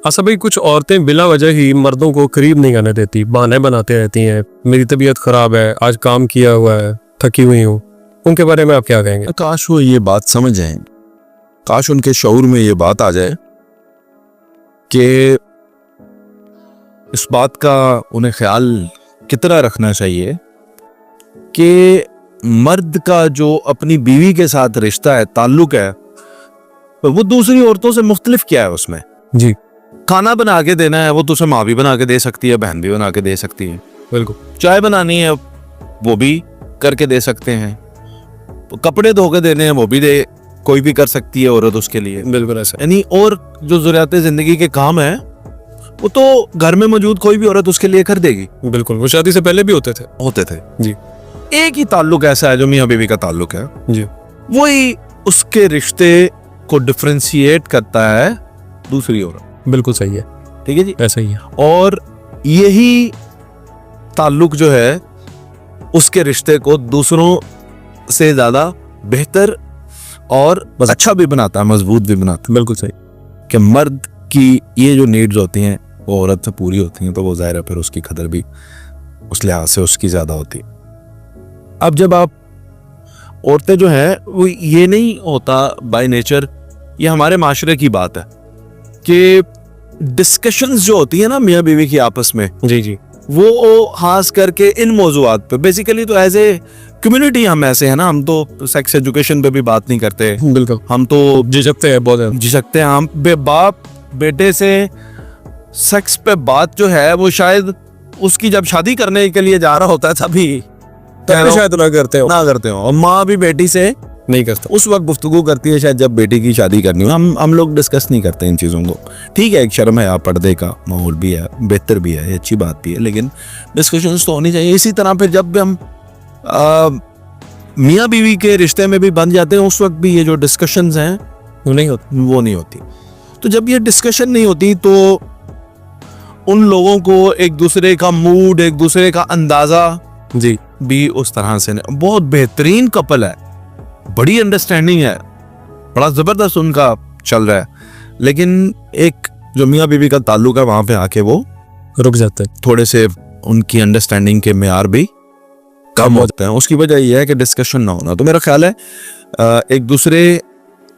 अच्छा भाई, कुछ औरतें बिला वजह ही मर्दों को करीब नहीं आने देती, बहाने बनाते रहती हैं। मेरी तबीयत खराब है, आज काम किया हुआ है, थकी हुई हूँ। उनके बारे में आप क्या कहेंगे? काश वो ये बात समझ जाएं, काश उनके शऊर में ये बात आ जाए कि इस बात का उन्हें ख्याल कितना रखना चाहिए कि मर्द का जो अपनी बीवी के साथ रिश्ता है, ताल्लुक है, वो दूसरी औरतों से मुख्तलिफ क्या है। उसमें जी खाना बना के देना है, वो तो उसे माँ भी बना के दे सकती है, बहन भी बना के दे सकती है। बिल्कुल। चाय बनानी है वो भी करके दे सकते हैं, कपड़े धो के देने हैं वो भी कोई भी कर सकती है औरत उसके लिए। बिल्कुल ऐसा। यानी और जो ज़रूरियात जिंदगी के काम है वो तो घर में मौजूद कोई भी औरत उसके लिए कर देगी। बिल्कुल, वो शादी से पहले भी होते थे। जी। एक ही ताल्लुक ऐसा है जो मियाँ बीवी का ताल्लुक है, जी। वही उसके रिश्ते को डिफरेंशिएट करता है दूसरी औरत। बिल्कुल सही है। ठीक है जी, ऐसा ही है। और यही ताल्लुक जो है उसके रिश्ते को दूसरों से ज्यादा बेहतर और अच्छा भी बनाता है, मजबूत भी बनाता है। बिल्कुल सही। कि मर्द की ये जो नीड्स होती हैं वो औरत से पूरी होती हैं, तो वो जाहिर है फिर उसकी कदर भी उस लिहाज से उसकी ज्यादा होती है। अब जब आप औरतें जो हैं वो, ये नहीं होता बाय नेचर, ये हमारे माशरे की बात है कि डिस्कशंस जो होती है ना मियाँ बीवी की आपस में, जी जी, वो खास करके इन मौजूआत पे, बेसिकली तो एज ए कम्युनिटी हम ऐसे हैं ना, हम तो सेक्स एजुकेशन पे भी बात नहीं करते। बिल्कुल। हम तो झिझकते हैं, बहुत झिझकते हैं। हम बाप बेटे से सेक्स पे बात जो है वो शायद उसकी जब शादी करने के लिए जा रहा होता है तभी शायद ना करते हो। और माँ भी बेटी से नहीं करता। उस वक्त गुफ्तगू करती है शायद जब बेटी की शादी करनी हो। हम लोग डिस्कस नहीं करते इन चीज़ों को। ठीक है, एक शर्म है, आप पर्दे का माहौल भी है, बेहतर भी है, अच्छी बात भी है, लेकिन डिस्कशंस तो होनी चाहिए। इसी तरह फिर जब हम मियाँ बीवी के रिश्ते में भी बन जाते हैं, उस वक्त भी ये जो डिस्कशंस हैं वो नहीं होती। तो जब ये डिस्कशन नहीं होती तो उन लोगों को एक दूसरे का मूड, एक दूसरे का अंदाजा जी भी उस तरह से नहीं। बहुत बेहतरीन कपल है, बड़ी अंडरस्टैंडिंग है, बड़ा जबरदस्त उनका चल रहा है, लेकिन एक जो मियाँ बीवी का ताल्लुक है वहां पे आके वो रुक जाते हैं। थोड़े से उनकी अंडरस्टैंडिंग के मेयार भी कम होते हैं। उसकी वजह यह है कि डिस्कशन ना होना। तो मेरा ख्याल है एक दूसरे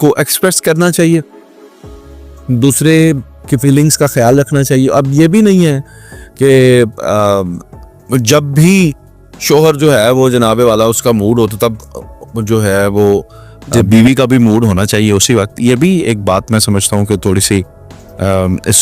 को एक्सप्रेस करना चाहिए, दूसरे की फीलिंग्स का ख्याल रखना चाहिए। अब ये भी नहीं है कि जब भी शोहर जो है वो जनाबे वाला उसका मूड हो तो तब जो है वो बीवी का भी मूड होना चाहिए उसी वक्त। ये भी एक बात मैं समझता हूँ कि थोड़ी सी इस